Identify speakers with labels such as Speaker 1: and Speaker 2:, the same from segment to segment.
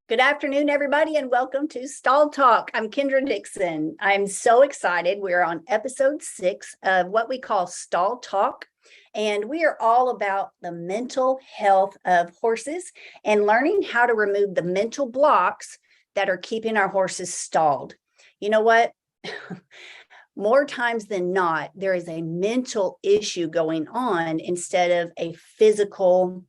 Speaker 1: Good afternoon, everybody, and welcome to Stall Talk. I'm Kendra Dixon. I'm so excited. We're on episode 6 of what we call Stall Talk, and we are all about the mental health of horses and learning how to remove the mental blocks that are keeping our horses stalled. You know what? More times than not, there is a mental issue going on instead of a physical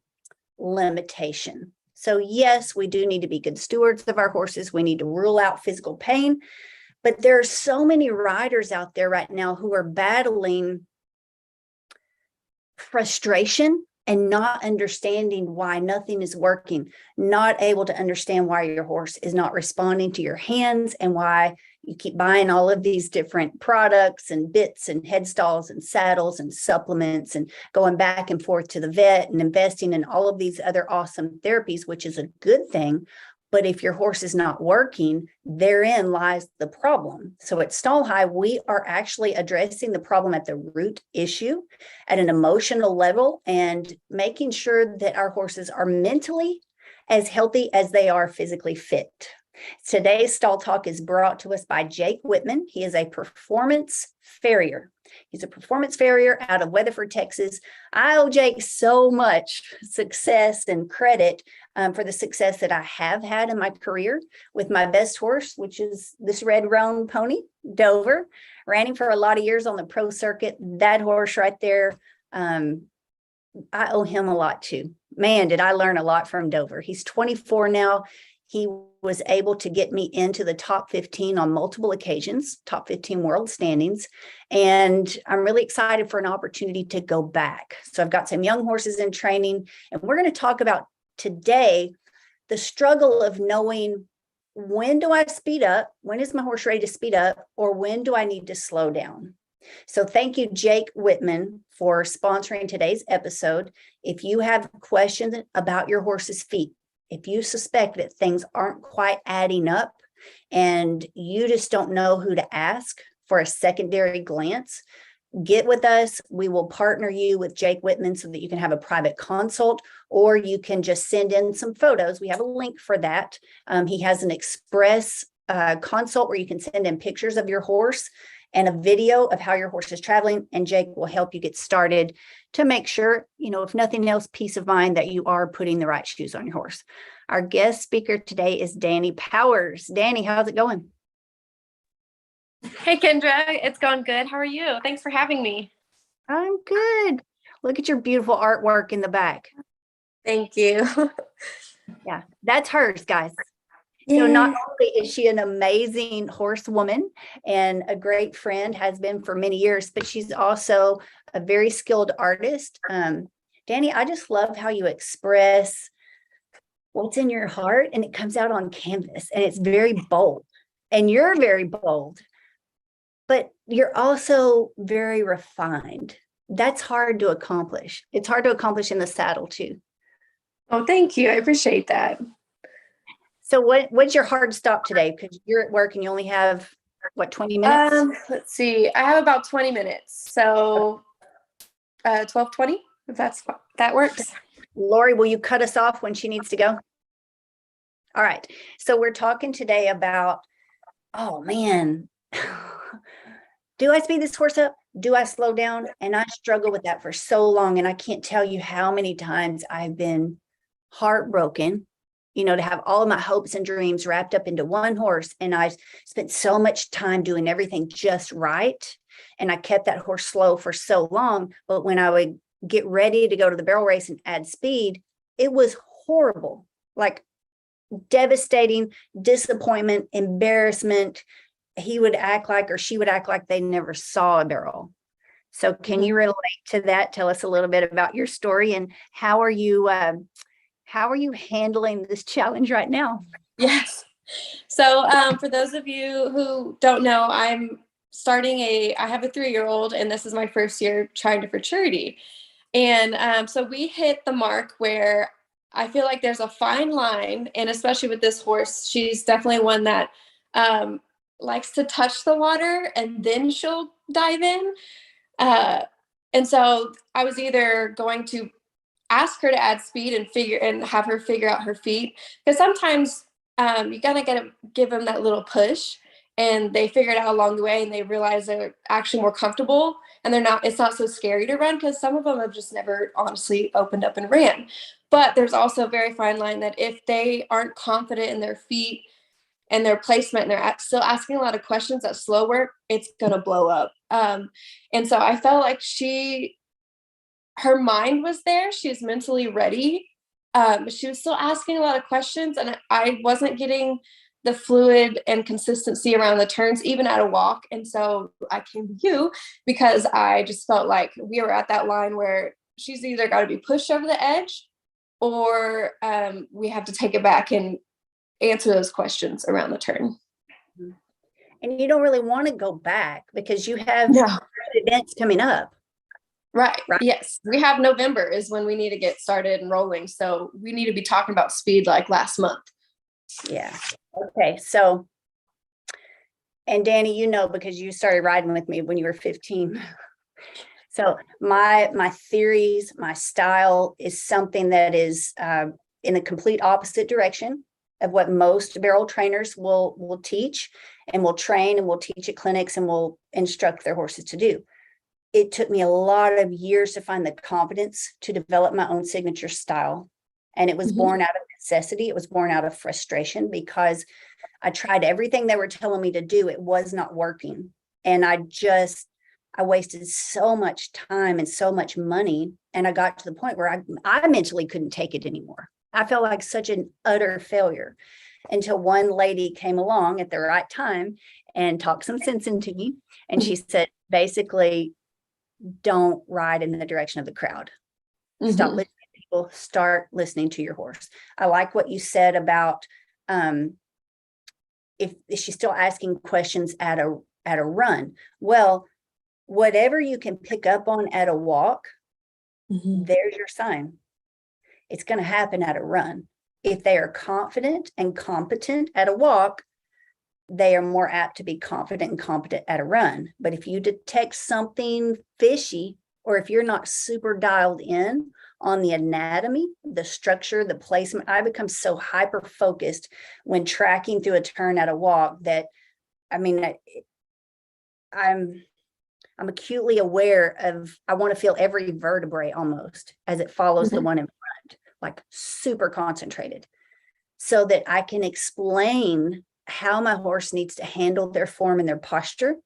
Speaker 1: limitation. So yes, we do need to be good stewards of our horses. We need to rule out physical pain, but there are so many riders out there right now who are battling frustration and not understanding why nothing is working, not able to understand why your horse is not responding to your hands and why you keep buying all of these different products and bits and headstalls and saddles and supplements and going back and forth to the vet and investing in all of these other awesome therapies, which is a good thing. But if your horse is not working, therein lies the problem. So at Stall High, we are actually addressing the problem at the root issue at an emotional level and making sure that our horses are mentally as healthy as they are physically fit. Today's Stall Talk is brought to us by Jake Whitman. He is a performance farrier. He's a performance farrier out of Weatherford, Texas. I owe Jake so much success and credit for the success that I have had in my career with my best horse, which is this red roan pony, Dover. Ran him for a lot of years on the pro circuit. That horse right there, I owe him a lot too. Man, did I learn a lot from Dover. He's 24 now. He was able to get me into the top 15 on multiple occasions, top 15 world standings. And I'm really excited for an opportunity to go back. So I've got some young horses in training, and we're going to talk about today the struggle of knowing, when do I speed up? When is my horse ready to speed up? Or when do I need to slow down? So thank you, Jake Whitman, for sponsoring today's episode. If you have questions about your horse's feet, if you suspect that things aren't quite adding up and you just don't know who to ask for a secondary glance, get with us. We will partner you with Jake Whitman so that you can have a private consult, or you can just send in some photos. We have a link for that. He has an express consult where you can send in pictures of your horse and a video of how your horse is traveling, and Jake will help you get started to make sure, if nothing else, peace of mind that you are putting the right shoes on your horse. Our guest speaker today is Danny Powers. Danny, how's it going?
Speaker 2: Hey, Kendra, it's going good. How are you? Thanks for having me.
Speaker 1: I'm good. Look at your beautiful artwork in the back.
Speaker 2: Thank you.
Speaker 1: Yeah, that's hers, guys.
Speaker 2: Yay.
Speaker 1: So not only is she an amazing horsewoman and a great friend, has been for many years, but she's also a very skilled artist. Danny, I just love how you express what's in your heart, and it comes out on canvas, and it's very bold. And you're very bold, but you're also very refined. That's hard to accomplish. It's hard to accomplish in the saddle too.
Speaker 2: Oh, thank you. I appreciate that.
Speaker 1: So what's your hard stop today? Because you're at work and you only have, 20 minutes?
Speaker 2: Let's see. I have about 20 minutes. So 12:20, if that works.
Speaker 1: Lori, will you cut us off when she needs to go? All right. So we're talking today about, oh man, do I speed this horse up? Do I slow down? And I struggle with that for so long. And I can't tell you how many times I've been heartbroken, to have all of my hopes and dreams wrapped up into one horse. And I spent so much time doing everything just right. And I kept that horse slow for so long. But when I would get ready to go to the barrel race and add speed, it was horrible, like devastating disappointment, embarrassment. He would act like, or she would act like they never saw a barrel. So can you relate to that? Tell us a little bit about your story and how are you handling this challenge right now?
Speaker 2: Yes. So for those of you who don't know, I have a 3-year-old, and this is my first year trying to futurity. And so we hit the mark where I feel like there's a fine line, and especially with this horse, she's definitely one that likes to touch the water and then she'll dive in. And so I was either going to ask her to add speed and have her figure out her feet, because sometimes you kind of got to give them that little push, and they figure it out along the way, and they realize they're actually more comfortable, and it's not so scary to run, because some of them have just never honestly opened up and ran. But there's also a very fine line that if they aren't confident in their feet and their placement, and they're still asking a lot of questions at slow work, it's going to blow up. And so I felt like her mind was there. She was mentally ready. But she was still asking a lot of questions, and I wasn't getting the fluid and consistency around the turns, even at a walk. And so I came to you because I just felt like we were at that line where she's either got to be pushed over the edge, or we have to take it back and answer those questions around the turn.
Speaker 1: And you don't really want to go back because you have events coming up.
Speaker 2: Right. Yes. We have November is when we need to get started and rolling. So we need to be talking about speed like last month.
Speaker 1: Yeah. Okay. So, and Danny, you know, because you started riding with me when you were 15. So my theories, my style is something that is in the complete opposite direction of what most barrel trainers will teach and will train and will teach at clinics and will instruct their horses to do. It took me a lot of years to find the confidence to develop my own signature style. And it was born out of necessity. It was born out of frustration because I tried everything they were telling me to do. It was not working. And I wasted so much time and so much money. And I got to the point where I mentally couldn't take it anymore. I felt like such an utter failure until one lady came along at the right time and talked some sense into me. And she said, basically, don't ride in the direction of the crowd. Stop listening to people, start listening to your horse. I like what you said about if she's still asking questions at a run. Well, whatever you can pick up on at a walk, there's your sign. It's going to happen at a run. If they are confident and competent at a walk, they are more apt to be confident and competent at a run. But if you detect something fishy, or if you're not super dialed in on the anatomy, the structure, the placement, I become so hyper focused when tracking through a turn at a walk that, I mean, I'm acutely aware of, I want to feel every vertebrae almost as it follows the one in front, like super concentrated, so that I can explain how my horse needs to handle their form and their posture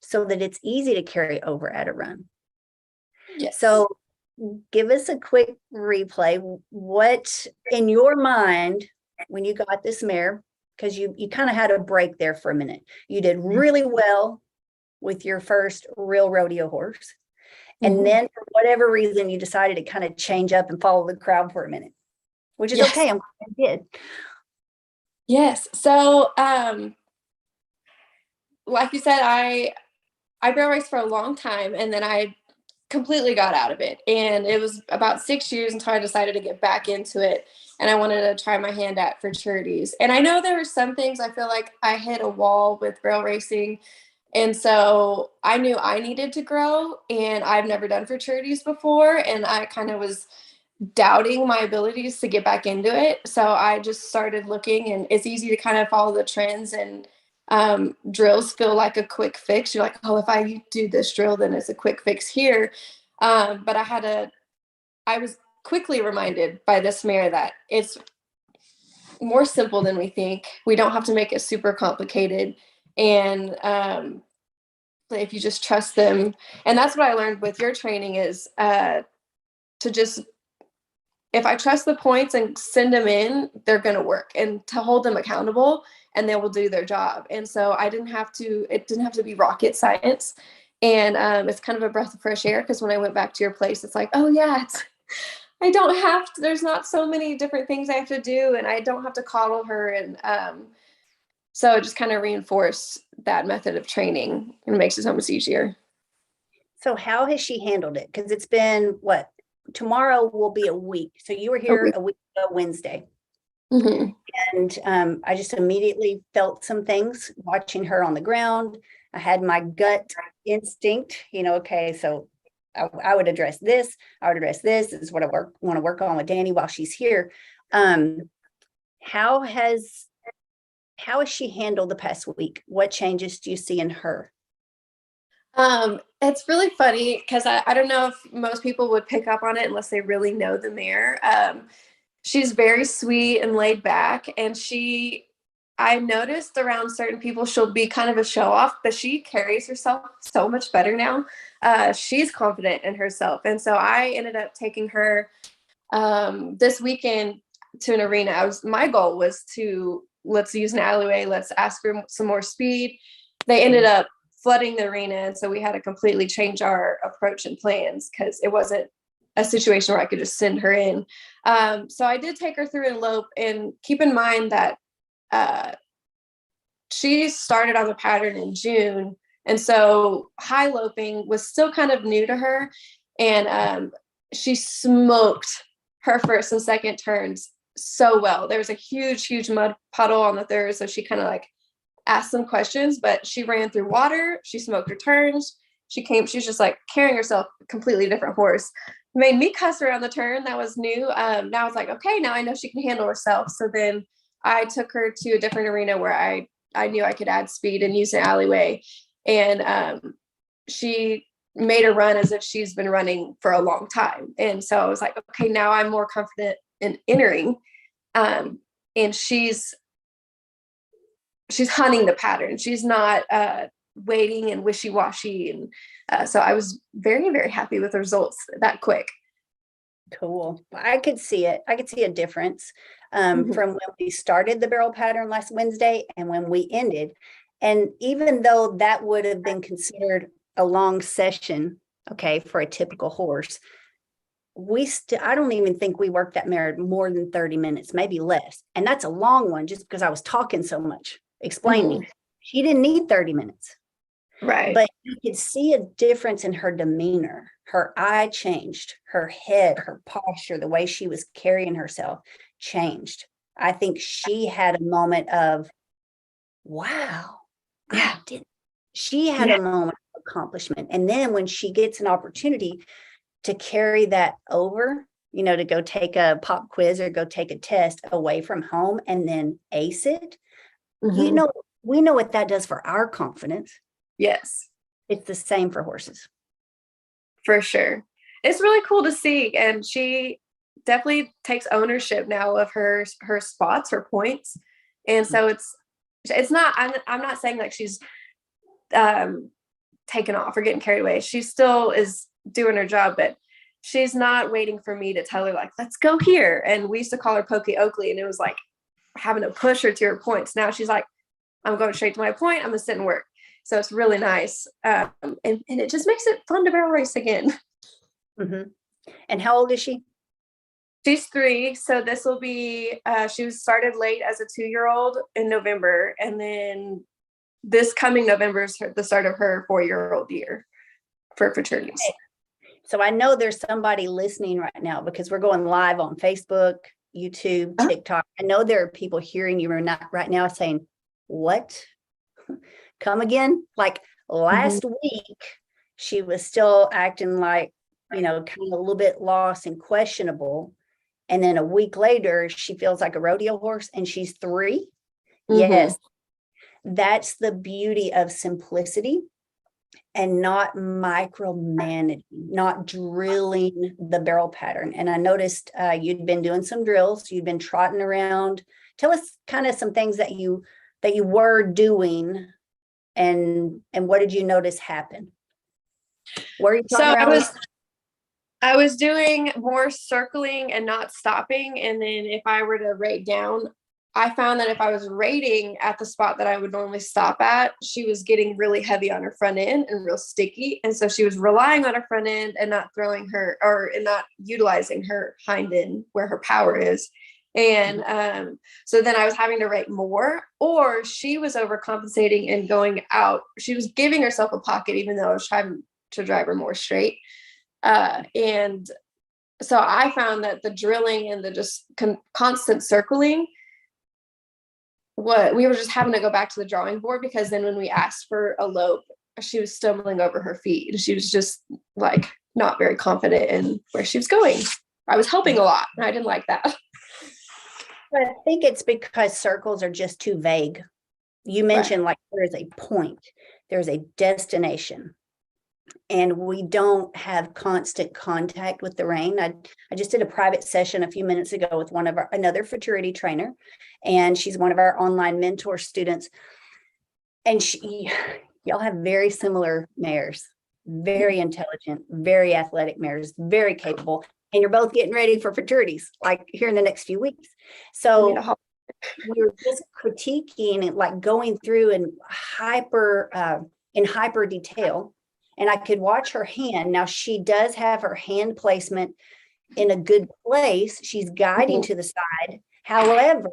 Speaker 1: so that it's easy to carry over at a run.
Speaker 2: Yes.
Speaker 1: So give us a quick replay. What in your mind, when you got this mare, because you kind of had a break there for a minute, you did really well with your first real rodeo horse. And then for whatever reason, you decided to kind of change up and follow the crowd for a minute, which is okay. I'm glad you did.
Speaker 2: Yes. So, like you said, I barrel raced for a long time, and then I completely got out of it. And it was about 6 years until I decided to get back into it. And I wanted to try my hand at futurities. And I know there were some things I feel like I hit a wall with barrel racing. And so I knew I needed to grow, and I've never done futurities before. And I kind of was doubting my abilities to get back into it. So I just started looking, and it's easy to kind of follow the trends, and drills feel like a quick fix. You're like, oh, if I do this drill, then it's a quick fix here. But I was quickly reminded by this mare that it's more simple than we think. We don't have to make it super complicated. And if you just trust them, and that's what I learned with your training is to just, if I trust the points and send them in, they're going to work, and to hold them accountable, and they will do their job. And so it didn't have to be rocket science. And it's kind of a breath of fresh air, because when I went back to your place, it's like, oh yeah, I don't have to, there's not so many different things I have to do, and I don't have to coddle her. And so it just kind of reinforced that method of training, and makes it so much easier.
Speaker 1: So how has she handled it? Because it's been what? Tomorrow will be a week. So you were here a week ago Wednesday. And I just immediately felt some things watching her on the ground. I had my gut instinct, okay, so I would address this. I would address this. This is what I want to work on with Danny while she's here. How has How has she handled the past week? What changes do you see in her?
Speaker 2: It's really funny because I don't know if most people would pick up on it unless they really know the mare. She's very sweet and laid back, and I noticed around certain people she'll be kind of a show off, but she carries herself so much better now. She's confident in herself, and so I ended up taking her this weekend to an arena. My goal was to, let's use an alleyway, let's ask for some more speed. They ended up flooding the arena, and so we had to completely change our approach and plans because it wasn't a situation where I could just send her in. So I did take her through an elope, and keep in mind that she started on the pattern in June, and so high loping was still kind of new to her, and she smoked her first and second turns so well. There was a huge mud puddle on the third, so she kind of like asked some questions, but she ran through water. She smoked her turns. She was just like carrying herself, a completely different horse. Made me cuss her on the turn. That was new. Now I was like, okay, now I know she can handle herself. So then I took her to a different arena where I knew I could add speed and use an alleyway. And she made a run as if she's been running for a long time. And so I was like, okay, now I'm more confident in entering. And she's hunting the pattern. She's not waiting and wishy-washy. And so I was very, very happy with the results that quick.
Speaker 1: Cool. I could see it. I could see a difference from when we started the barrel pattern last Wednesday and when we ended. And even though that would have been considered a long session, okay, for a typical horse, I don't even think we worked that mare more than 30 minutes, maybe less. And that's a long one just because I was talking so much, explaining. She didn't need 30 minutes.
Speaker 2: Right.
Speaker 1: But you could see a difference in her demeanor. Her eye changed, her head, her posture, the way she was carrying herself changed. I think she had a moment of, wow,
Speaker 2: Yeah.
Speaker 1: I did. She had a moment of accomplishment. And then when she gets an opportunity to carry that over, to go take a pop quiz or go take a test away from home and then ace it, we know what that does for our confidence.
Speaker 2: Yes.
Speaker 1: It's the same for horses.
Speaker 2: For sure. It's really cool to see. And she definitely takes ownership now of her spots, her points. And so it's not, I'm not saying like she's taken off or getting carried away. She still is doing her job, but she's not waiting for me to tell her like, let's go here. And we used to call her Pokey Oakley, and it was like having to push her to her points. Now she's like, I'm going straight to my point. I'm gonna sit and work. So it's really nice. And it just makes it fun to barrel race again.
Speaker 1: And how old is she?
Speaker 2: She's 3. So this will be, she was started late as a 2-year-old in November. And then this coming November is the start of her 4-year-old year for fraternities.
Speaker 1: Okay. So I know there's somebody listening right now because we're going live on Facebook, YouTube, TikTok. I know there are people hearing you right now saying, what? Come again? Like last week, she was still acting like, kind of a little bit lost and questionable. And then a week later, she feels like a rodeo horse and she's 3. Yes. That's the beauty of simplicity and not micromanaging, not drilling the barrel pattern. And I noticed you'd been doing some drills. You'd been trotting around. Tell us kind of some things that you were doing, and what did you notice happen? Were you
Speaker 2: so I was doing more circling and not stopping. And then if I were to rate down, I found that if I was rating at the spot that I would normally stop at, she was getting really heavy on her front end and real sticky. And so she was relying on her front end and not throwing her and not utilizing her hind end where her power is. And so then I was having to rate more, or she was overcompensating and going out. She was giving herself a pocket, even though I was trying to drive her more straight. And so I found that the drilling and the just constant circling, we were just having to go back to the drawing board, because then when we asked for a lope, she was stumbling over her feet. She was just like not very confident in where she was going. I was helping a lot, and I didn't like that.
Speaker 1: I think it's because circles are just too vague. You mentioned like there's a point, there's a destination, and we don't have constant contact with the rein. I just did a private session a few minutes ago with another futurity trainer, and she's one of our online mentor students. And y'all have very similar mares, very intelligent, very athletic mares, very capable. And you're both getting ready for futurities, like here in the next few weeks. So we were just critiquing and like going through in hyper detail. And I could watch her hand. Now she does have her hand placement in a good place. She's guiding to the side. However,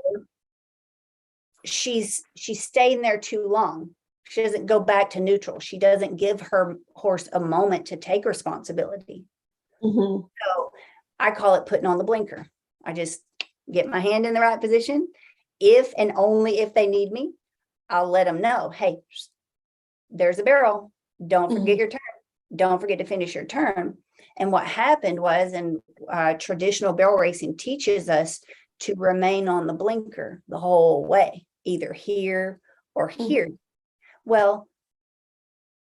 Speaker 1: she's staying there too long. She doesn't go back to neutral. She doesn't give her horse a moment to take responsibility. So I call it putting on the blinker. I just get my hand in the right position. If and only if they need me, I'll let them know, hey, there's a barrel. Don't forget your turn. Don't forget to finish your turn. And what happened was, and traditional barrel racing teaches us to remain on the blinker the whole way, either here or here. Well,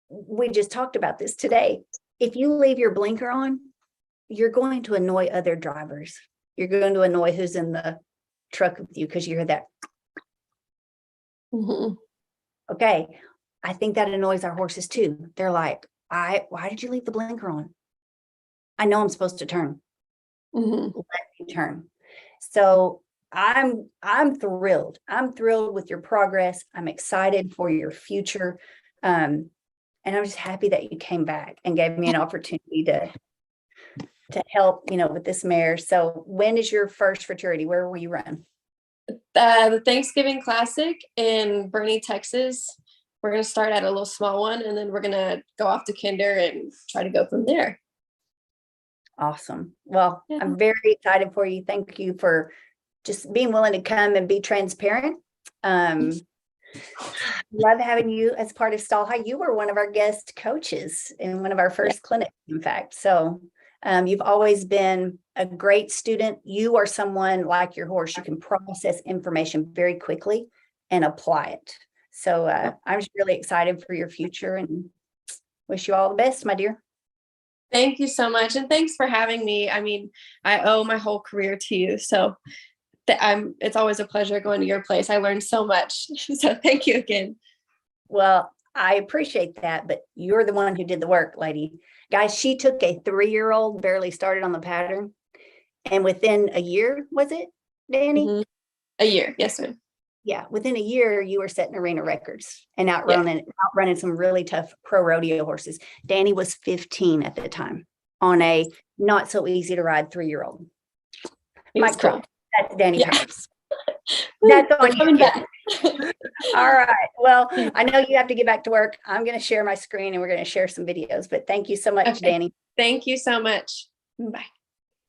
Speaker 1: we just talked about this today. If you leave your blinker on, you're going to annoy other drivers. You're going to annoy who's in the truck with you because you hear that. Okay. I think that annoys our horses too. They're like, why did you leave the blinker on? I know I'm supposed to turn. Let me turn. So I'm thrilled. I'm thrilled with your progress. I'm excited for your future. And I'm just happy that you came back and gave me an opportunity to help, with this mare. So when is your first futurity? Where will you run?
Speaker 2: The Thanksgiving Classic in Bernie, Texas. We're going to start at a little small one, and then we're going to go off to Kinder and try to go from there.
Speaker 1: Awesome. Well, yeah. I'm very excited for you. Thank you for just being willing to come and be transparent. Love having you as part of Stall High. You were one of our guest coaches in one of our first clinics, in fact. So you've always been a great student. You are someone like your horse. You can process information very quickly and apply it. So I'm just really excited for your future and wish you all the best, my dear.
Speaker 2: Thank you so much. And thanks for having me. I mean, I owe my whole career to you. So it's always a pleasure going to your place. I learned so much. So thank you again.
Speaker 1: Well, I appreciate that, but you're the one who did the work, lady. Guys, she took a 3-year-old, barely started on the pattern. And within a year, was it, Danny?
Speaker 2: A year. Yes, ma'am.
Speaker 1: Yeah, within a year, you were setting arena records and outrunning some really tough pro rodeo horses. Danny was 15 at the time on a not so easy to ride 3-year-old. Mike
Speaker 2: cool.
Speaker 1: That's Danny Powers. That's on you. All right. Well, I know you have to get back to work. I'm going to share my screen and we're going to share some videos. But thank you so much, Danny.
Speaker 2: Thank you so much. Bye.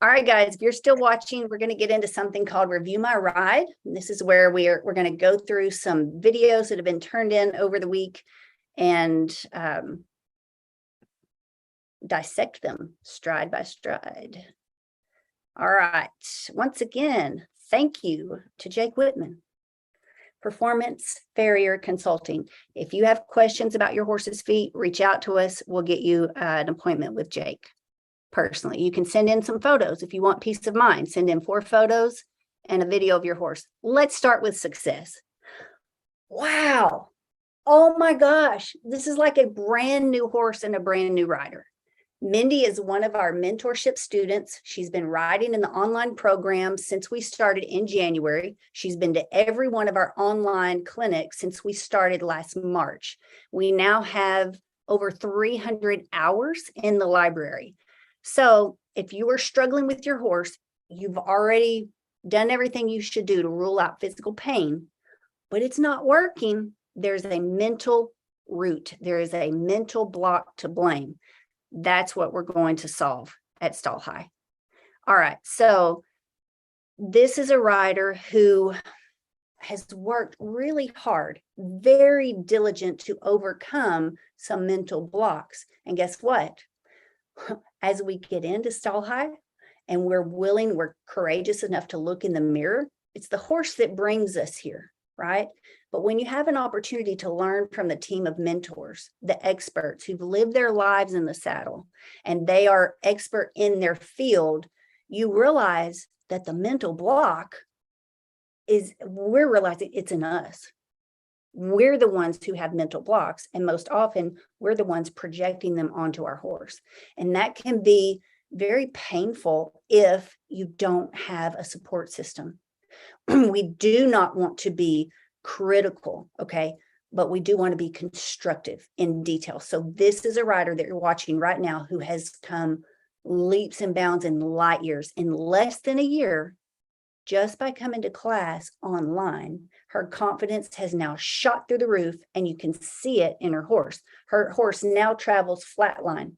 Speaker 1: All right, guys, if you're still watching, we're going to get into something called Review My Ride. And this is where we're going to go through some videos that have been turned in over the week and dissect them stride by stride. All right. Once again, thank you to Jake Whitman, Performance Farrier Consulting. If you have questions about your horse's feet, reach out to us. We'll get you an appointment with Jake. Personally, you can send in some photos if you want peace of mind. Send in 4 photos and a video of your horse. Let's start with success. Wow. Oh my gosh. This is like a brand new horse and a brand new rider. Mindy is one of our mentorship students. She's been riding in the online program since we started in January. She's been to every one of our online clinics since we started last March. We now have over 300 hours in the library. So if you are struggling with your horse, you've already done everything you should do to rule out physical pain, but it's not working. There's a mental root. There is a mental block to blame. That's what we're going to solve at Stall High. All right. So this is a rider who has worked really hard, very diligent to overcome some mental blocks. And guess what? As we get into Stall High and we're courageous enough to look in the mirror, It's the horse that brings us here, right? But when you have an opportunity to learn from the team of mentors, the experts who've lived their lives in the saddle, and they are expert in their field, you realize that the mental block we're realizing it's in us. We're the ones who have mental blocks, and most often we're the ones projecting them onto our horse. And that can be very painful if you don't have a support system. We do not want to be critical, okay? But we do want to be constructive in detail. So this is a rider that you're watching right now who has come leaps and bounds and light years in less than a year. Just by coming to class online, her confidence has now shot through the roof, and you can see it in her horse. Her horse now travels flatline,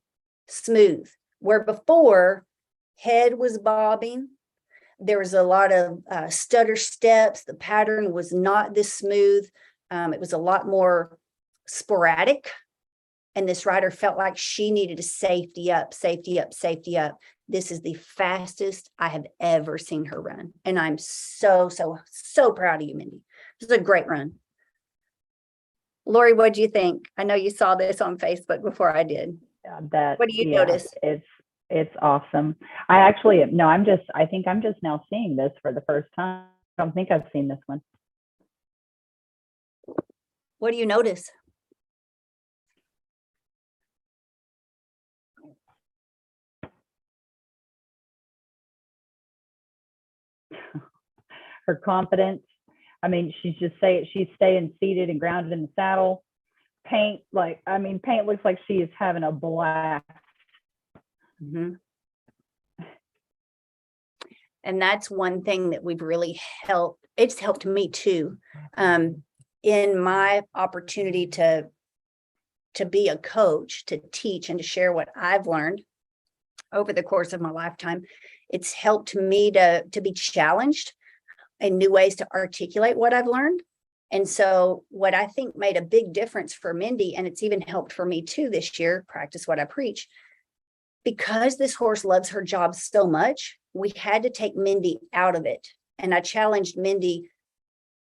Speaker 1: smooth, where before head was bobbing. There was a lot of stutter steps. The pattern was not this smooth. It was a lot more sporadic. And this rider felt like she needed to safety up, safety up, safety up. This is the fastest I have ever seen her run. And I'm so, so, so proud of you, Mindy. This is a great run. Lori, what do you think? I know you saw this on Facebook before I did. What do you notice?
Speaker 3: It's awesome. I think I'm just now seeing this for the first time. I don't think I've seen this one.
Speaker 1: What do you notice?
Speaker 3: Her confidence. I mean, she's staying seated and grounded in the saddle. Paint looks like she is having a blast.
Speaker 1: Mm-hmm. And that's one thing that we've really helped. It's helped me too. In my opportunity to be a coach, to teach and to share what I've learned over the course of my lifetime, it's helped me to be challenged in new ways to articulate what I've learned. And so what I think made a big difference for Mindy, and it's even helped for me too this year, practice what I preach, because this horse loves her job so much, we had to take Mindy out of it. And I challenged Mindy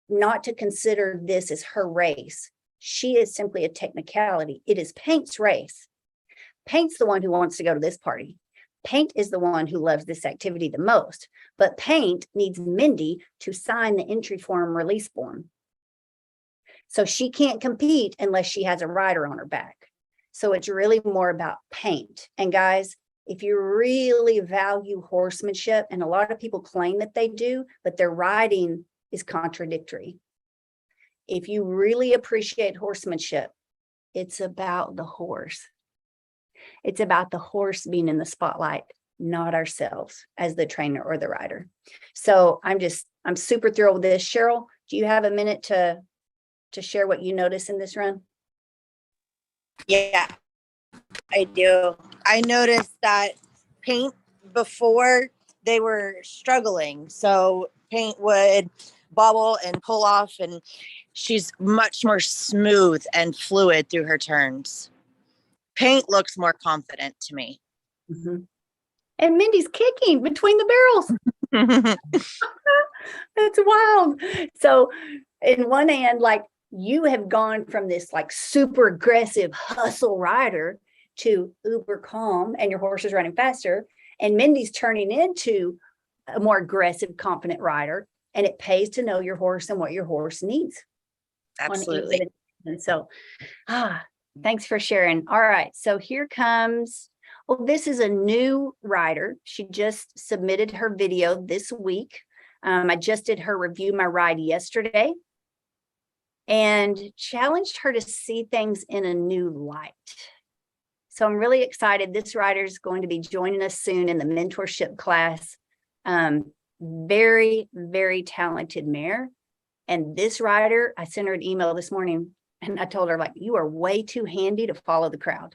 Speaker 1: not to consider this as her race. She is simply a technicality. It is Paint's race. Paint's the one who wants to go to this party. Paint is the one who loves this activity the most, but Paint needs Mindy to sign the entry form release form. So she can't compete unless she has a rider on her back. So it's really more about Paint. And guys, if you really value horsemanship, and a lot of people claim that they do, but their riding is contradictory. If you really appreciate horsemanship, it's about the horse. It's about the horse being in the spotlight, not ourselves as the trainer or the rider. So I'm super thrilled with this. Cheryl, do you have a minute to share what you notice in this run?
Speaker 4: Yeah, I do. I noticed that Paint, before, they were struggling. So Paint would bobble and pull off, and she's much more smooth and fluid through her turns. Paint looks more confident to me.
Speaker 1: Mm-hmm. And Mindy's kicking between the barrels. That's wild. So in one hand, like, you have gone from this like super aggressive hustle rider to uber calm, and your horse is running faster. And Mindy's turning into a more aggressive, confident rider. And it pays to know your horse and what your horse needs.
Speaker 4: Absolutely.
Speaker 1: And so, thanks for sharing. All right. So here comes, this is a new rider. She just submitted her video this week. I just did her review my ride yesterday and challenged her to see things in a new light. So I'm really excited. This rider is going to be joining us soon in the mentorship class. Very, very talented mare. And this rider, I sent her an email this morning and I told her, like, you are way too handy to follow the crowd.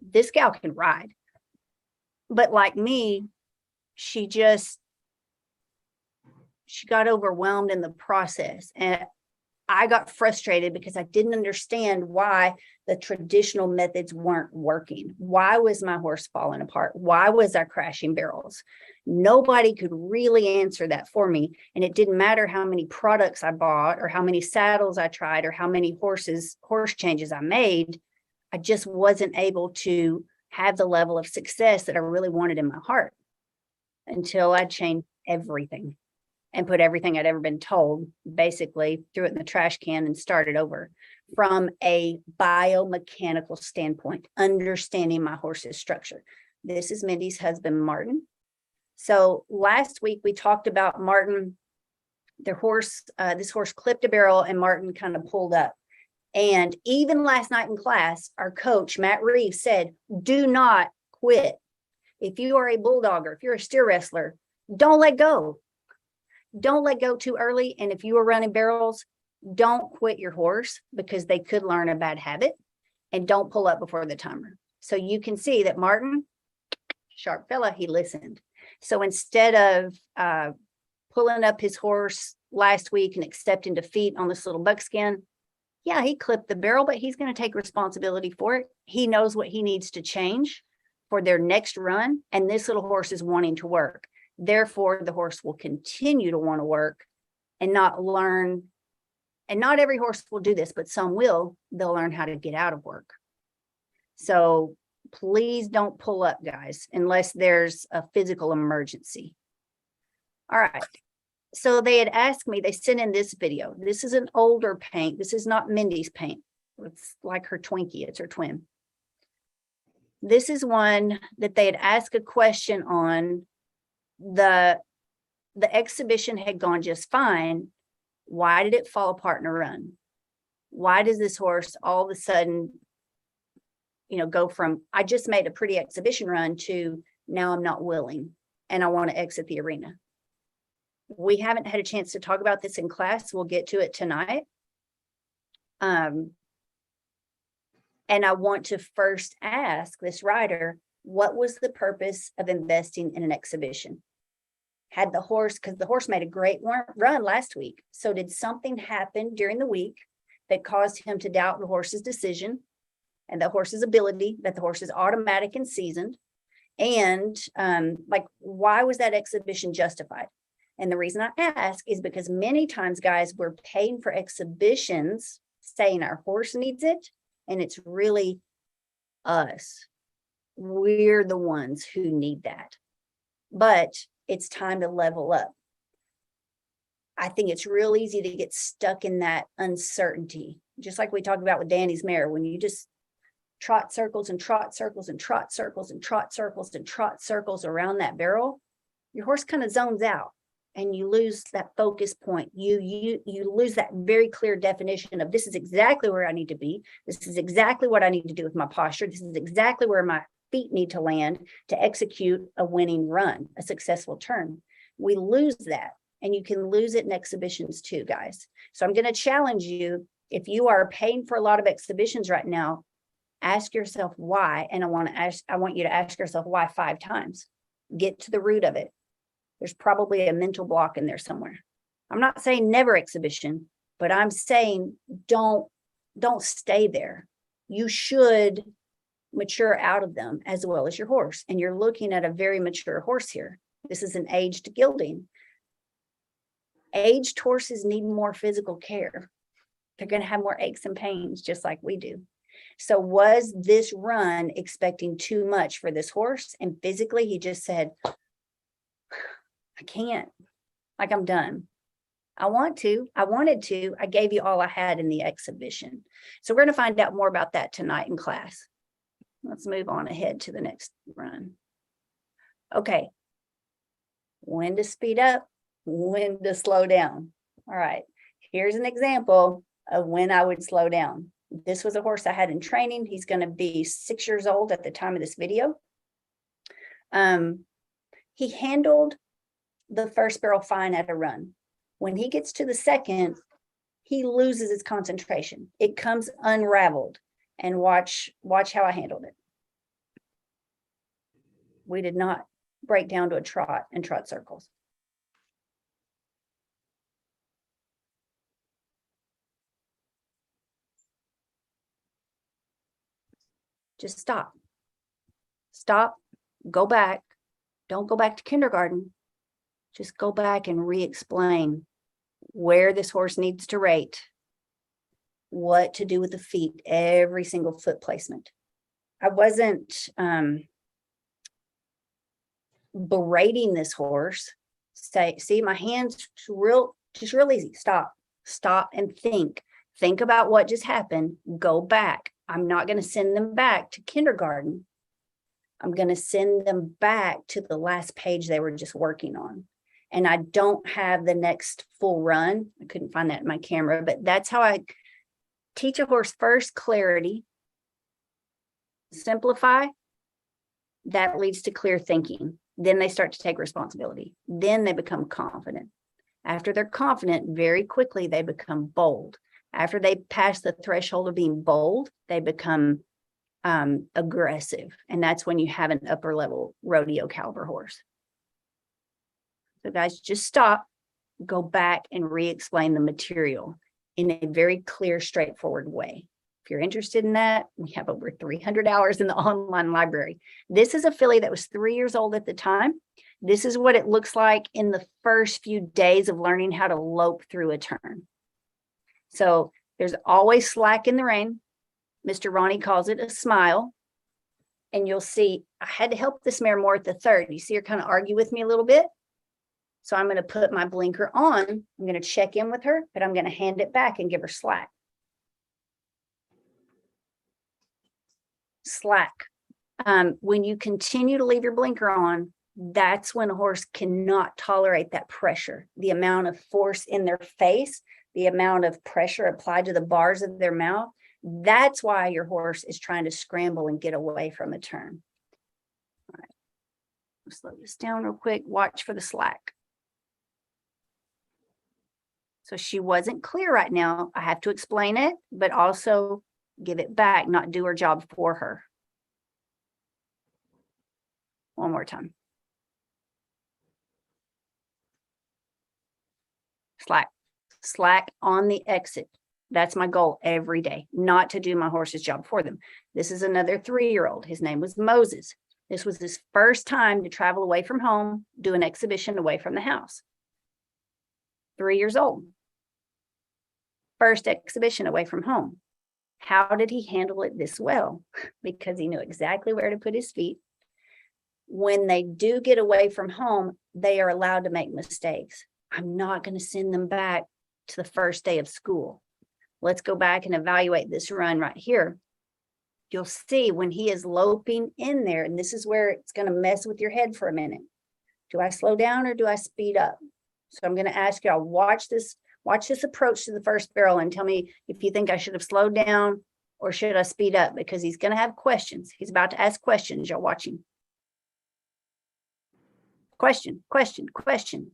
Speaker 1: This gal can ride. But like me, she got overwhelmed in the process. And I got frustrated because I didn't understand why the traditional methods weren't working. Why was my horse falling apart? Why was I crashing barrels? Nobody could really answer that for me. And it didn't matter how many products I bought or how many saddles I tried or how many horse changes I made. I just wasn't able to have the level of success that I really wanted in my heart until I changed everything and put everything I'd ever been told, basically threw it in the trash can and started over from a biomechanical standpoint, understanding my horse's structure. This is Mindy's husband, Martin. So last week we talked about Martin, this horse clipped a barrel and Martin kind of pulled up. And even last night in class, our coach, Matt Reeves, said, do not quit. If you are a bulldogger, if you're a steer wrestler, don't let go. Don't let go too early. And if you are running barrels, don't quit your horse because they could learn a bad habit, and don't pull up before the timer. So you can see that Martin, sharp fella, he listened. So instead of pulling up his horse last week and accepting defeat on this little buckskin, yeah, he clipped the barrel, but he's going to take responsibility for it. He knows what he needs to change for their next run. And this little horse is wanting to work. Therefore, the horse will continue to want to work and not learn. And not every horse will do this, but some will. They'll learn how to get out of work. So please don't pull up, guys, unless there's a physical emergency. All right. So they had asked me, they sent in this video. This is an older paint. This is not Mindy's paint. It's like her Twinkie. It's her twin. This is one that they had asked a question on. The exhibition had gone just fine. Why did it fall apart in a run? Why does this horse all of a sudden, go from, I just made a pretty exhibition run to now I'm not willing and I want to exit the arena? We haven't had a chance to talk about this in class. We'll get to it tonight. And I want to first ask this rider, what was the purpose of investing in an exhibition? Had the horse, because the horse made a great run last week. So did something happen during the week that caused him to doubt the horse's decision and the horse's ability, that the horse is automatic and seasoned? And why was that exhibition justified? And the reason I ask is because many times, guys, we're paying for exhibitions saying our horse needs it, and it's really us. We're the ones who need that. But it's time to level up. I think it's real easy to get stuck in that uncertainty, just like we talked about with Danny's mare. When you just trot circles and trot circles and trot circles and trot circles and trot circles around that barrel, your horse kind of zones out and you lose that focus point. You lose that very clear definition of, this is exactly where I need to be. This is exactly what I need to do with my posture. This is exactly where my feet need to land to execute a winning run, a successful turn. We lose that, and you can lose it in exhibitions too, guys. So I'm going to challenge you, if you are paying for a lot of exhibitions right now, ask yourself why. And I want you to ask yourself why 5 times. Get to the root of it. There's probably a mental block in there somewhere. I'm not saying never exhibition, but I'm saying don't stay there. You should mature out of them as well as your horse. And you're looking at a very mature horse here. This is an aged gelding. Aged horses need more physical care. They're going to have more aches and pains, just like we do. So was this run expecting too much for this horse? And physically, he just said, I can't, I'm done. I wanted to, I gave you all I had in the exhibition. So we're going to find out more about that tonight in class. Let's move on ahead to the next run. Okay. When to speed up, when to slow down. All right. Here's an example of when I would slow down. This was a horse I had in training. He's going to be 6 years old at the time of this video. He handled the first barrel fine at a run. When he gets to the second, he loses his concentration. It comes unraveled. And watch how I handled it. We did not break down to a trot and trot circles. Just stop. Stop, go back. Don't go back to kindergarten. Just go back and re-explain where this horse needs to rate, what to do with the feet, every single foot placement. I wasn't berating this horse. See, my hands just real easy. Stop and think. Think about what just happened. Go back. I'm not going to send them back to kindergarten. I'm going to send them back to the last page they were just working on. And I don't have the next full run. I couldn't find that in my camera, but that's how I teach a horse. First, clarity. Simplify. That leads to clear thinking. Then they start to take responsibility. Then they become confident. After they're confident, very quickly, they become bold. After they pass the threshold of being bold, they become aggressive. And that's when you have an upper level rodeo caliber horse. So guys, just stop, go back and re-explain the material in a very clear, straightforward way. If you're interested in that, we have over 300 hours in the online library. This is a filly that was 3 years old at the time. This is what it looks like in the first few days of learning how to lope through a turn. So there's always slack in the rein. Mr. Ronnie calls it a smile. And you'll see, I had to help this mare more at the third. You see her kind of argue with me a little bit. So I'm going to put my blinker on. I'm going to check in with her, but I'm going to hand it back and give her slack. Slack. When you continue to leave your blinker on, that's when a horse cannot tolerate that pressure. The amount of force in their face, the amount of pressure applied to the bars of their mouth. That's why your horse is trying to scramble and get away from a turn. All right. I'll slow this down real quick. Watch for the slack. So she wasn't clear right now. I have to explain it, but also give it back, not do her job for her. One more time. Slack. Slack on the exit. That's my goal every day, not to do my horse's job for them. This is another 3-year-old. His name was Moses. This was his first time to travel away from home, do an exhibition away from the house. 3 years old. First exhibition away from home. How did he handle it this well? Because he knew exactly where to put his feet. When they do get away from home, they are allowed to make mistakes. I'm not going to send them back to the first day of school. Let's go back and evaluate this run right here. You'll see when he is loping in there, and this is where it's going to mess with your head for a minute. Do I slow down or do I speed up? So I'm going to ask y'all, watch this approach to the first barrel and tell me if you think I should have slowed down or should I speed up, because he's going to have questions. He's about to ask questions. Y'all watching. Question, question, question.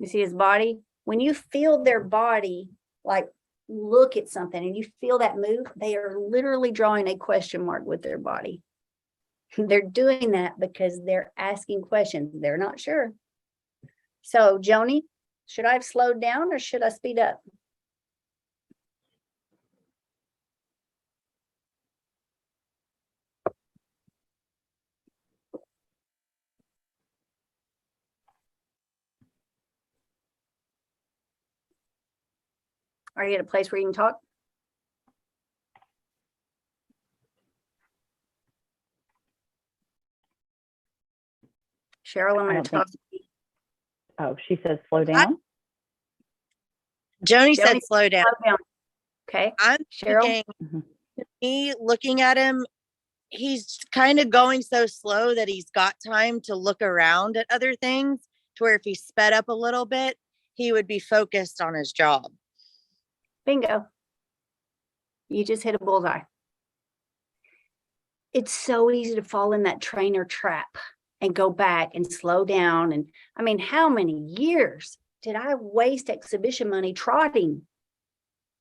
Speaker 1: You see his body? When you feel their body, like look at something and you feel that move, they are literally drawing a question mark with their body. They're doing that because they're asking questions. They're not sure. So, Joni, should I have slowed down or should I speed up? Are you at a place where you can talk? Cheryl, I'm going to toss.
Speaker 3: Oh, she says slow down.
Speaker 4: Joni said slow down.
Speaker 1: Okay.
Speaker 4: I'm
Speaker 1: Cheryl.
Speaker 4: thinking, me looking at him, he's kind of going so slow that he's got time to look around at other things, to where if he sped up a little bit, he would be focused on his job.
Speaker 1: Bingo. You just hit a bullseye. It's so easy to fall in that trainer trap and go back and slow down. And I mean, how many years did I waste exhibition money trotting?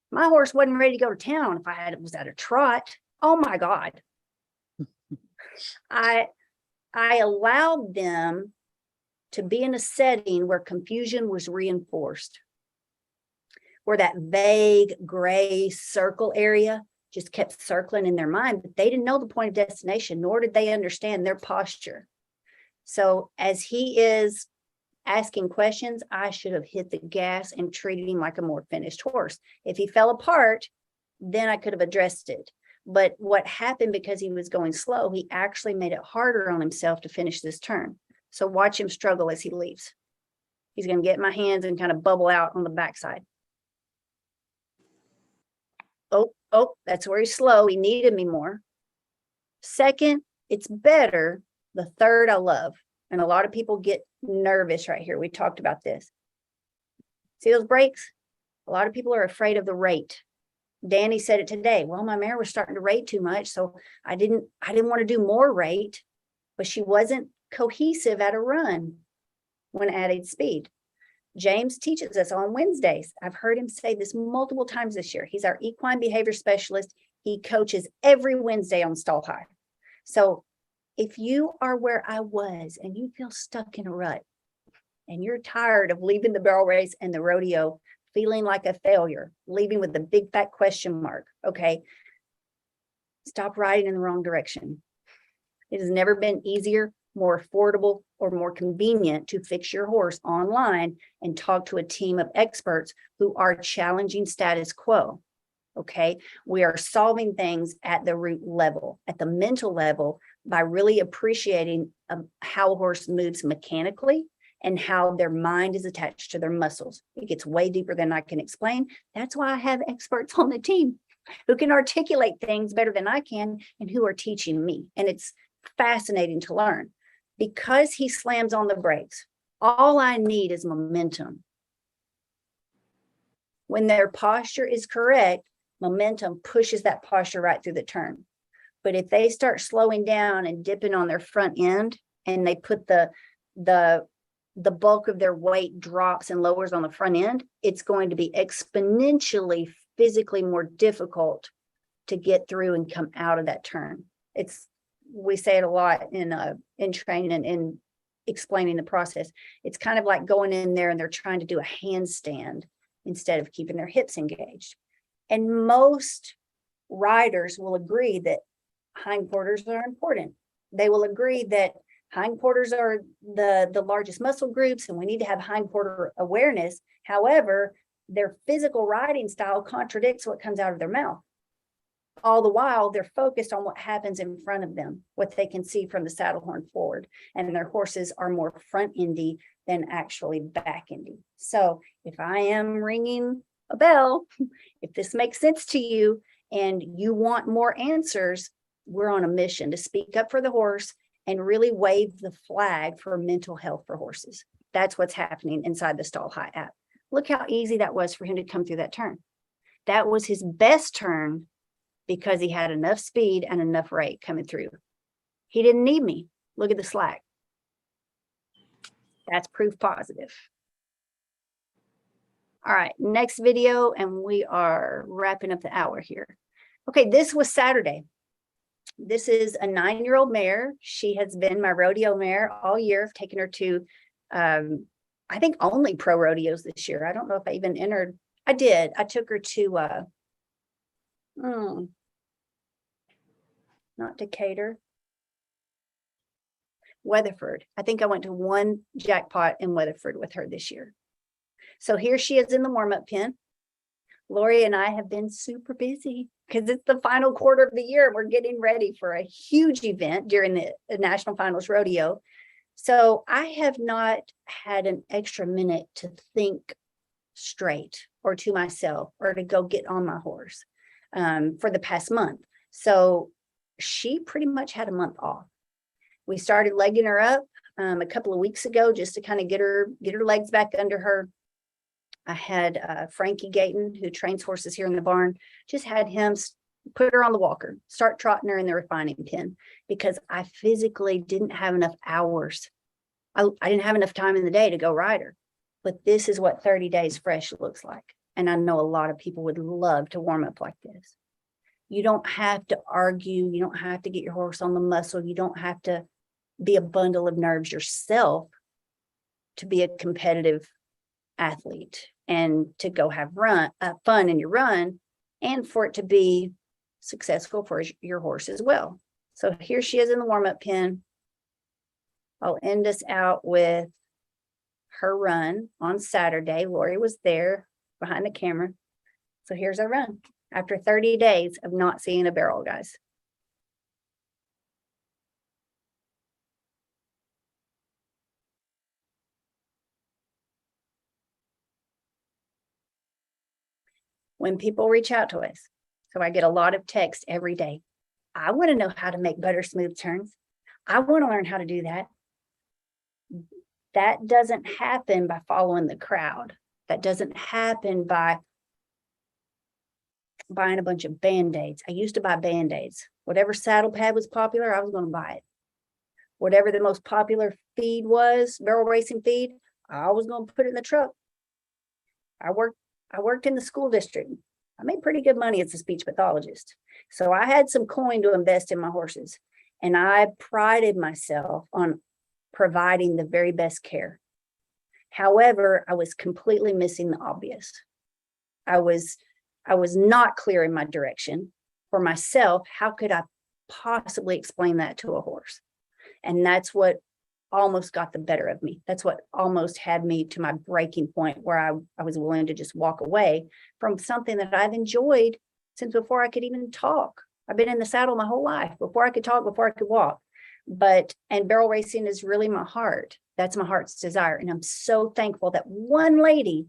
Speaker 1: My horse wasn't ready to go to town if I was at a trot. Oh my God. I allowed them to be in a setting where confusion was reinforced. where that vague gray circle area just kept circling in their mind, but they didn't know the point of destination, nor did they understand their posture. So as he is asking questions, I should have hit the gas and treated him like a more finished horse. If he fell apart, then I could have addressed it. But what happened, because he was going slow, he actually made it harder on himself to finish this turn. So watch him struggle as he leaves. He's going to get in my hands and kind of bubble out on the backside. Oh, that's where he's slow. He needed me more. Second, it's better. The third, I love. And a lot of people get nervous right here. We talked about this. See those brakes? A lot of people are afraid of the rate. Danny said it today. Well, my mare was starting to rate too much, so I didn't want to do more rate, but she wasn't cohesive at a run when adding speed. James teaches us on Wednesdays. I've heard him say this multiple times this year. He's our equine behavior specialist. He coaches every Wednesday on Stall High. So if you are where I was and you feel stuck in a rut and you're tired of leaving the barrel race and the rodeo feeling like a failure, leaving with a big fat question mark, okay, stop riding in the wrong direction. It has never been easier, more affordable, or more convenient to fix your horse online and talk to a team of experts who are challenging status quo. Okay, we are solving things at the root level, at the mental level, by really appreciating how a horse moves mechanically and how their mind is attached to their muscles. It gets way deeper than I can explain. That's why I have experts on the team who can articulate things better than I can and who are teaching me. And it's fascinating to learn. Because he slams on the brakes, all I need is momentum. When their posture is correct, momentum pushes that posture right through the turn. But if they start slowing down and dipping on their front end, and they put the bulk of their weight drops and lowers on the front end, it's going to be exponentially physically more difficult to get through and come out of that turn. We say it a lot in training and in explaining the process. It's kind of like going in there and they're trying to do a handstand instead of keeping their hips engaged. And most riders will agree that hindquarters are important. They will agree that hindquarters are the largest muscle groups and we need to have hindquarter awareness. However, their physical riding style contradicts what comes out of their mouth. All the while, they're focused on what happens in front of them, what they can see from the saddle horn forward. And their horses are more front-endy than actually back-endy. So if I am ringing a bell, if this makes sense to you and you want more answers, we're on a mission to speak up for the horse and really wave the flag for mental health for horses. That's what's happening inside the Stall High app. Look how easy that was for him to come through that turn. That was his best turn because he had enough speed and enough rate coming through. He didn't need me. Look at the slack. That's proof positive. All right, next video, and we are wrapping up the hour here. Okay, this was Saturday. This is a 9-year-old mare. She has been my rodeo mare all year. I've taken her to, I think, only pro rodeos this year. I don't know if I even entered. I did. I took her to, not Decatur, Weatherford. I think I went to one jackpot in Weatherford with her this year. So here she is in the warm-up pen. Lori and I have been super busy because it's the final quarter of the year. We're getting ready for a huge event during the National Finals Rodeo. So I have not had an extra minute to think straight or to myself or to go get on my horse for the past month. So she pretty much had a month off. We started legging her up a couple of weeks ago just to kind of get her legs back under her. I had Frankie Gayton, who trains horses here in the barn, just had him put her on the walker, start trotting her in the refining pen because I physically didn't have enough hours. I didn't have enough time in the day to go ride her. But this is what 30 days fresh looks like. And I know a lot of people would love to warm up like this. You don't have to argue. You don't have to get your horse on the muscle. You don't have to be a bundle of nerves yourself to be a competitive athlete and to go have fun in your run, and for it to be successful for your horse as well. So here she is in the warm-up pen. I'll end us out with her run on Saturday. Lori was there behind the camera. So here's our run after 30 days of not seeing a barrel, guys. When people reach out to us, so I get a lot of text every day. I want to know how to make butter smooth turns. I want to learn how to do that. That doesn't happen by following the crowd. That doesn't happen by buying a bunch of Band-Aids. I used to buy Band-Aids. Whatever saddle pad was popular, I was going to buy it. Whatever the most popular feed was, barrel racing feed, I was going to put it in the truck. I worked in the school district. I made pretty good money as a speech pathologist. So I had some coin to invest in my horses. And I prided myself on providing the very best care. However, I was completely missing the obvious. I was not clear in my direction for myself. How could I possibly explain that to a horse? And that's what almost got the better of me. That's what almost had me to my breaking point where I was willing to just walk away from something that I've enjoyed since before I could even talk. I've been in the saddle my whole life, before I could talk, before I could walk. And barrel racing is really my heart. That's my heart's desire. And I'm so thankful that one lady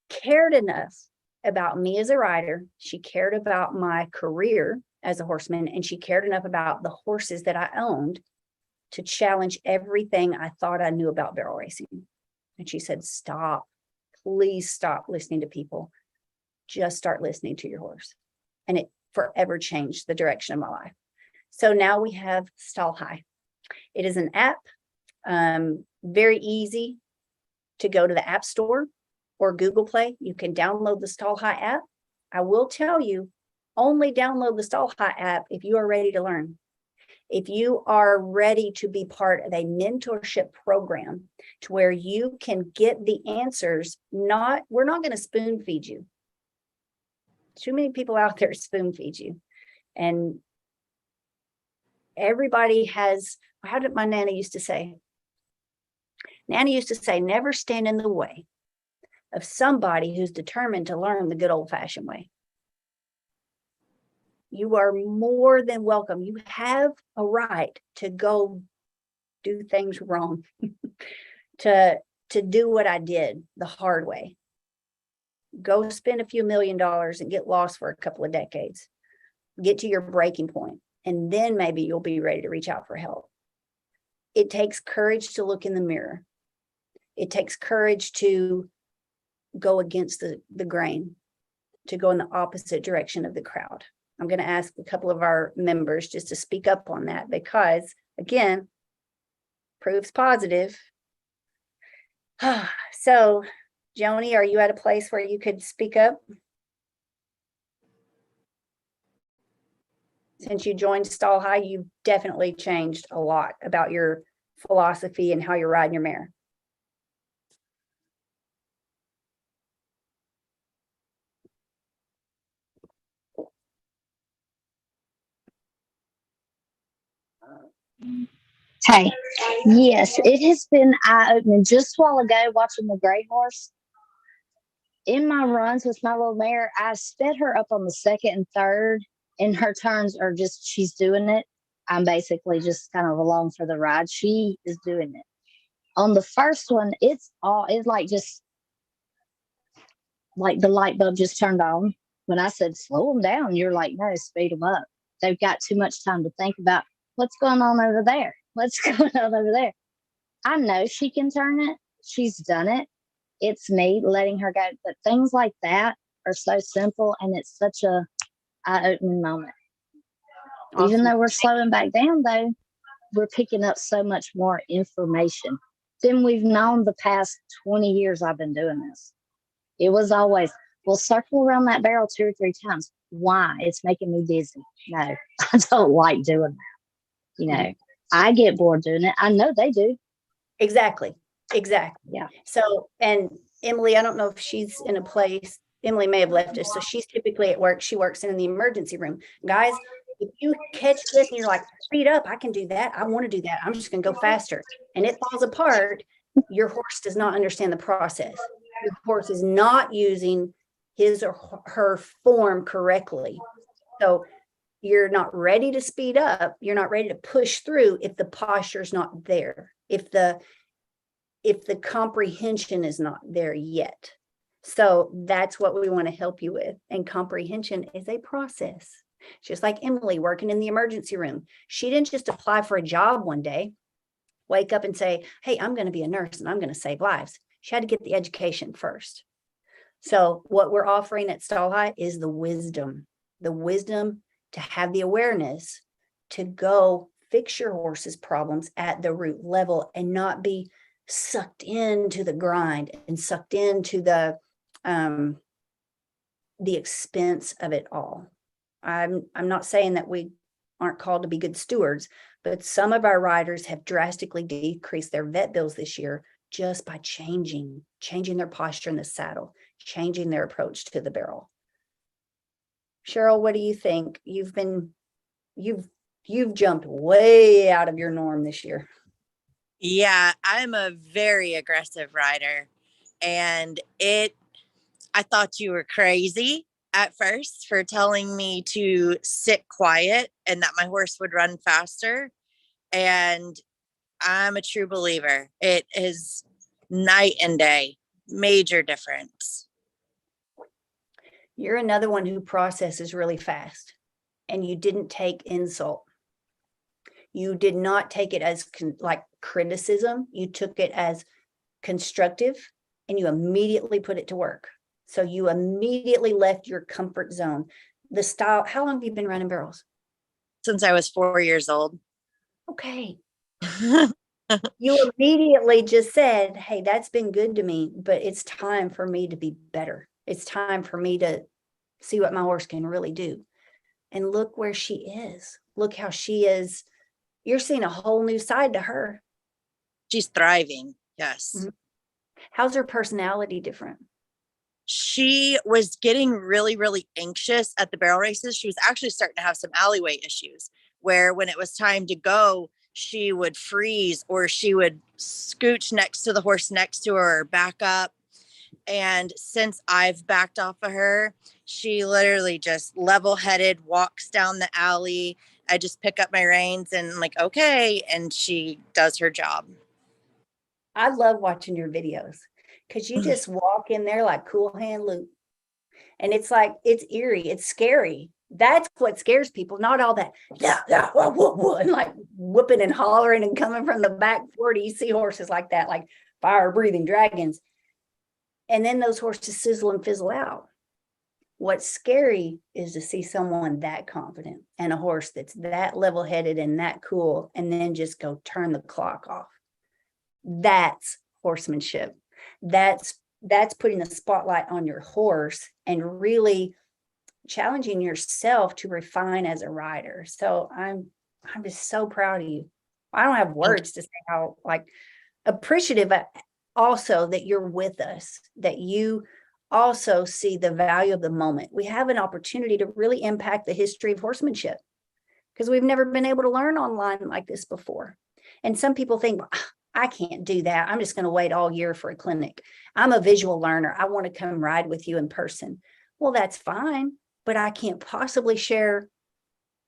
Speaker 1: cared enough about me as a rider. She cared about my career as a horseman, and she cared enough about the horses that I owned to challenge everything I thought I knew about barrel racing. And she said, stop, please stop listening to people. Just start listening to your horse. And it forever changed the direction of my life. So now we have Stall High. It is an app, very easy to go to the App Store or Google Play. You can download the Stall High app. I will tell you, only download the Stall High app if you are ready to learn. If you are ready to be part of a mentorship program to where you can get the answers, we're not going to spoon feed you. Too many people out there spoon feed you. And everybody has, how did my Nana used to say? Nana used to say, never stand in the way of somebody who's determined to learn the good old-fashioned way. You are more than welcome. You have a right to go do things wrong, to do what I did the hard way. Go spend a few $1 million and get lost for a couple of decades. Get to your breaking point, and then maybe you'll be ready to reach out for help. It takes courage to look in the mirror. It takes courage to go against the grain, to go in the opposite direction of the crowd. I'm going to ask a couple of our members just to speak up on that because, again, proof's positive. So, Joni, are you at a place where you could speak up? Since you joined Stall High, you've definitely changed a lot about your philosophy and how you're riding your mare.
Speaker 5: Hey, yes, it has been eye-opening. Just a while ago, watching the gray horse, in my runs with my little mare, I sped her up on the second and third, and her turns are just, she's doing it. I'm basically just kind of along for the ride. She is doing it. On the first one, it's like just like the light bulb just turned on. When I said, slow them down, you're like, no, speed them up. They've got too much time to think about what's going on over there. What's going on over there? I know she can turn it. She's done it. It's me letting her go. But things like that are so simple, and it's such a eye-opening moment. Awesome. Even though we're slowing back down, though, we're picking up so much more information than we've known the past 20 years I've been doing this. It was always, we'll circle around that barrel 2 or 3 times. Why? It's making me dizzy. No, I don't like doing that. You know, I get bored doing it. I know they do.
Speaker 1: Exactly. Yeah. So, and Emily, I don't know if she's in a place, Emily may have left us. So she's typically at work. She works in the emergency room. Guys, if you catch this and you're like, speed up, I can do that. I want to do that. I'm just going to go faster. And it falls apart. Your horse does not understand the process. Your horse is not using his or her form correctly. So you're not ready to speed up. You're not ready to push through if the posture is not there. If the comprehension is not there yet. So that's what we want to help you with. And comprehension is a process. Just like Emily working in the emergency room. She didn't just apply for a job one day, wake up and say, hey, I'm going to be a nurse and I'm going to save lives. She had to get the education first. So what we're offering at Stall High is the wisdom to have the awareness to go fix your horse's problems at the root level and not be sucked into the grind and sucked into the expense of it all. I'm not saying that we aren't called to be good stewards, but some of our riders have drastically decreased their vet bills this year just by changing their posture in the saddle, changing their approach to the barrel. Cheryl, what do you think? You've jumped way out of your norm this year.
Speaker 4: Yeah, I'm a very aggressive rider, and I thought you were crazy at first for telling me to sit quiet and that my horse would run faster. And I'm a true believer. It is night and day, major difference.
Speaker 1: You're another one who processes really fast, and you didn't take insult. You did not take it as like criticism. You took it as constructive, and you immediately put it to work. So you immediately left your comfort zone. The style, how long have you been running barrels?
Speaker 4: Since I was 4 years old.
Speaker 1: Okay. You immediately just said, hey, that's been good to me, but it's time for me to be better. It's time for me to see what my horse can really do. And look where she is. Look how she is. You're seeing a whole new side to her.
Speaker 4: She's thriving. Yes.
Speaker 1: Mm-hmm. How's her personality different?
Speaker 4: She was getting really, really anxious at the barrel races. She was actually starting to have some alleyway issues where when it was time to go, she would freeze or she would scooch next to the horse next to her or back up. And since I've backed off of her, she literally just level-headed walks down the alley. I just pick up my reins and I'm like, okay. And she does her job.
Speaker 1: I love watching your videos because you just walk in there like cool hand Luke. And it's like, it's eerie. It's scary. That's what scares people. Not all that, and like whooping and hollering and coming from the back 40. You see horses like that, like fire breathing dragons. And then those horses sizzle and fizzle out. What's scary is to see someone that confident and a horse that's that level-headed and that cool, and then just go turn the clock off. That's horsemanship. That's putting the spotlight on your horse and really challenging yourself to refine as a rider. So I'm just so proud of you. I don't have words to say how like appreciative also that you're with us, that you also see the value of the moment. We have an opportunity to really impact the history of horsemanship because we've never been able to learn online like this before. And some people think, well, I can't do that. I'm just going to wait all year for a clinic. I'm a visual learner. I want to come ride with you in person. Well, that's fine, but I can't possibly share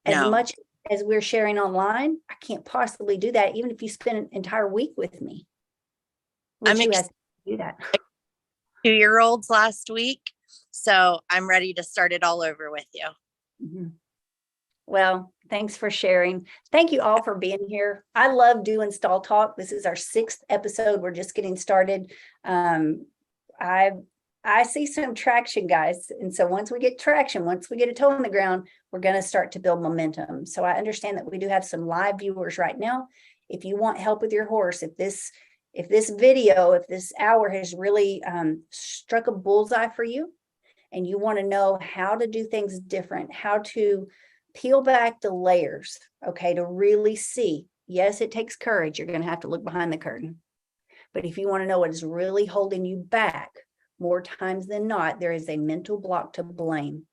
Speaker 1: as much as we're sharing online. I can't possibly do that, even if you spend an entire week with me. I'm excited to do that.
Speaker 4: 2-year-olds last week, so I'm ready to start it all over with you.
Speaker 1: Mm-hmm. Well, thanks for sharing. Thank you all for being here. I love doing Stall Talk. This is our 6th episode. We're just getting started. I see some traction, guys. And so once we get traction, once we get a toe on the ground, we're going to start to build momentum. So I understand that we do have some live viewers right now. If you want help with your horse, if this video, if this hour has really struck a bullseye for you and you want to know how to do things different, how to peel back the layers, okay, to really see, yes, it takes courage. You're going to have to look behind the curtain, But if you want to know what is really holding you back, more times than not, there is a mental block to blame.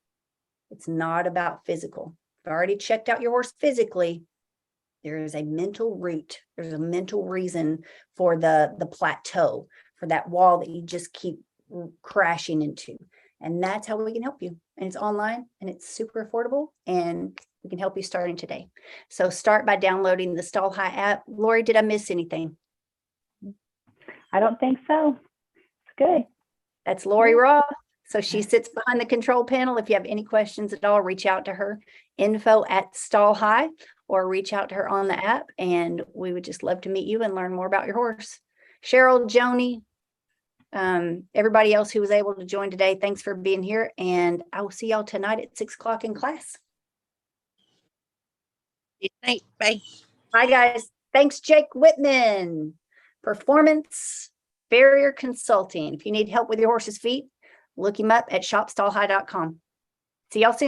Speaker 1: It's not about physical. I've already checked out your horse physically. There is a mental root. There's a mental reason for the plateau, for that wall that you just keep crashing into. And that's how we can help you. And it's online and it's super affordable, and we can help you starting today. So start by downloading the Stall High app. Lori, did I miss anything?
Speaker 3: I don't think so. It's good.
Speaker 1: That's Lori Roth. So she sits behind the control panel. If you have any questions at all, reach out to her, info@Stall High, or reach out to her on the app. And we would just love to meet you and learn more about your horse. Cheryl, Joni, everybody else who was able to join today, thanks for being here. And I will see y'all tonight at 6 o'clock in class.
Speaker 4: Good night. Bye.
Speaker 1: Bye, guys. Thanks, Jake Whitman, Performance Farrier Consulting. If you need help with your horse's feet, look him up at shopstallhigh.com. See y'all soon.